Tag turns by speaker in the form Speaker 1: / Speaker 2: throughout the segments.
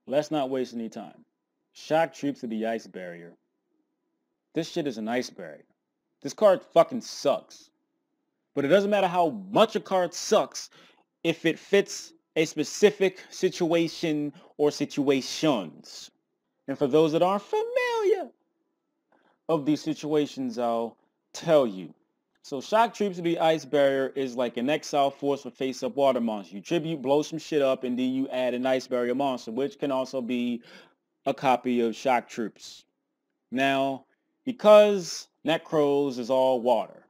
Speaker 1: Let's not waste any time. Shock troops to the ice barrier. This shit is an ice barrier. This card fucking sucks. But it doesn't matter how much a card sucks if it fits a specific situation or situations. And for those that aren't familiar of these situations, I'll tell you. So shock troops to the ice barrier is like an exile force for face-up water monster. You tribute, blow some shit up, and then you add an ice barrier monster, which can also be a copy of shock troops. Now, because Necros is all water,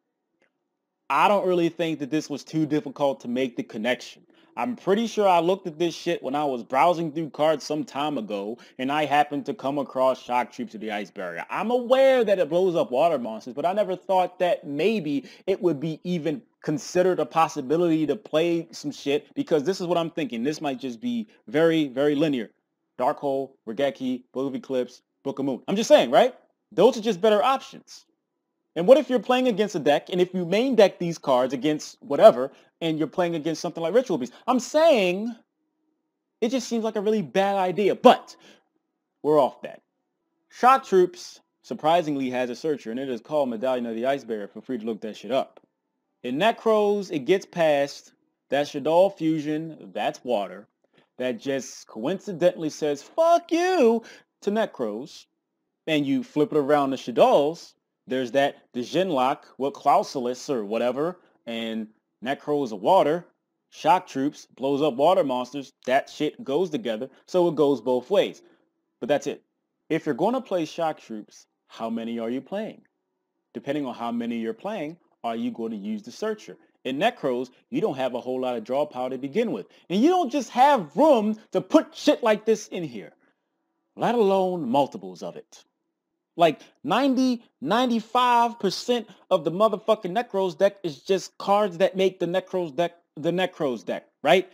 Speaker 1: I don't really think that this was too difficult to make the connection. I'm pretty sure I looked at this shit when I was browsing through cards some time ago, and I happened to come across shock troops to the ice barrier. I'm aware that it blows up water monsters, but I never thought that maybe it would be even considered a possibility to play some shit, because this is what I'm thinking. This might just be very, very linear. Dark Hole, Regeki, Book of Eclipse, Book of Moon. I'm just saying, right? Those are just better options. And what if you're playing against a deck, and if you main deck these cards against whatever, and you're playing against something like Ritual Beast? I'm saying it just seems like a really bad idea, but we're off that. Shock Troops, surprisingly, has a searcher, and it is called Medallion of the Ice Barrier. Feel free to look that shit up. In Necros, it gets past that Shaddoll Fusion, that's water, that just coincidentally says, fuck you, to Necros, and you flip it around to Shaddolls. There's that Djinlock with Clausulus or whatever, and Necros of water, shock troops, blows up water monsters. That shit goes together, so it goes both ways. But that's it. If you're going to play shock troops, how many are you playing? Depending on how many you're playing, are you going to use the searcher? In Necros, you don't have a whole lot of draw power to begin with. And you don't just have room to put shit like this in here, let alone multiples of it. Like 95% of the motherfucking Necros deck is just cards that make the Necros deck, right?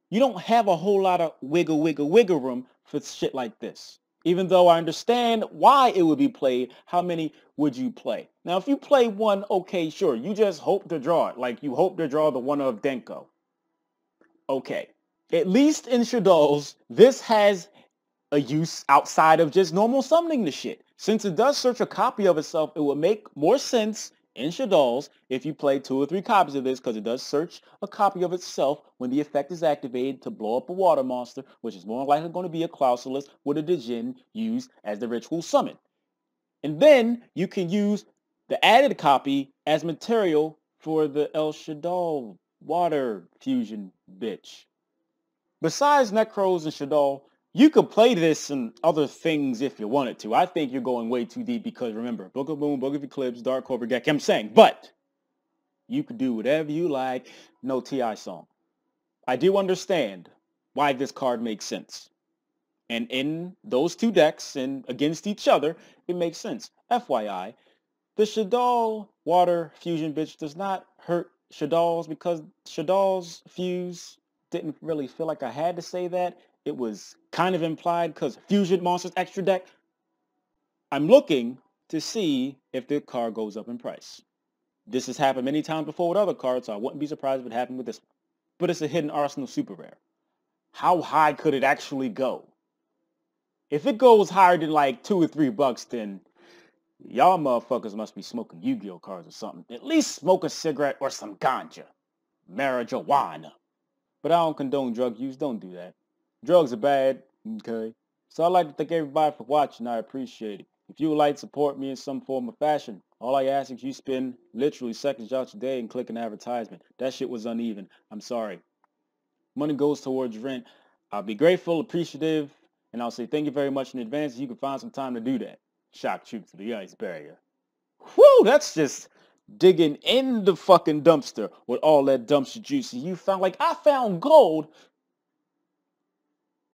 Speaker 1: You don't have a whole lot of wiggle room for shit like this. Even though I understand why it would be played, how many would you play? Now, if you play one, okay, sure. You just hope to draw it. Like you hope to draw the one of Denko. Okay. At least in Shaddolls, this has a use outside of just normal summoning the shit. Since it does search a copy of itself, it would make more sense in Shaddolls if you play 2 or 3 copies of this, because it does search a copy of itself when the effect is activated to blow up a water monster, which is more likely going to be a Clausulus with a Djinn used as the ritual summon. And then you can use the added copy as material for the El Shaddol water fusion bitch. Besides Necros and Shaddol, you could play this and other things if you wanted to. I think you're going way too deep because remember, Book of Moon, Book of Eclipse, Dark Hole, Regeki, I'm saying, but you could do whatever you like. No T.I. song. I do understand why this card makes sense. And in those 2 decks and against each other, it makes sense. FYI, the Shaddol water fusion bitch does not hurt Shaddolls because Shaddolls fuse didn't really feel like I had to say that. It was kind of implied because fusion monsters extra deck. I'm looking to see if the card goes up in price. This has happened many times before with other cards, so I wouldn't be surprised if it happened with this one. But it's a hidden arsenal super rare. How high could it actually go? If it goes higher than like $2 or $3, then y'all motherfuckers must be smoking Yu-Gi-Oh cards or something. At least smoke a cigarette or some ganja. Marijuana. But I don't condone drug use. Don't do that. Drugs are bad, okay? So I'd like to thank everybody for watching. I appreciate it. If you would like to support me in some form or fashion, all I ask is you spend literally seconds out your day and click an advertisement. That shit was uneven. I'm sorry. Money goes towards rent. I'll be grateful, appreciative, and I'll say thank you very much in advance if you can find some time to do that. Shock troops to the ice barrier. Whew, that's just digging in the fucking dumpster with all that dumpster juice. You found, like, I found gold,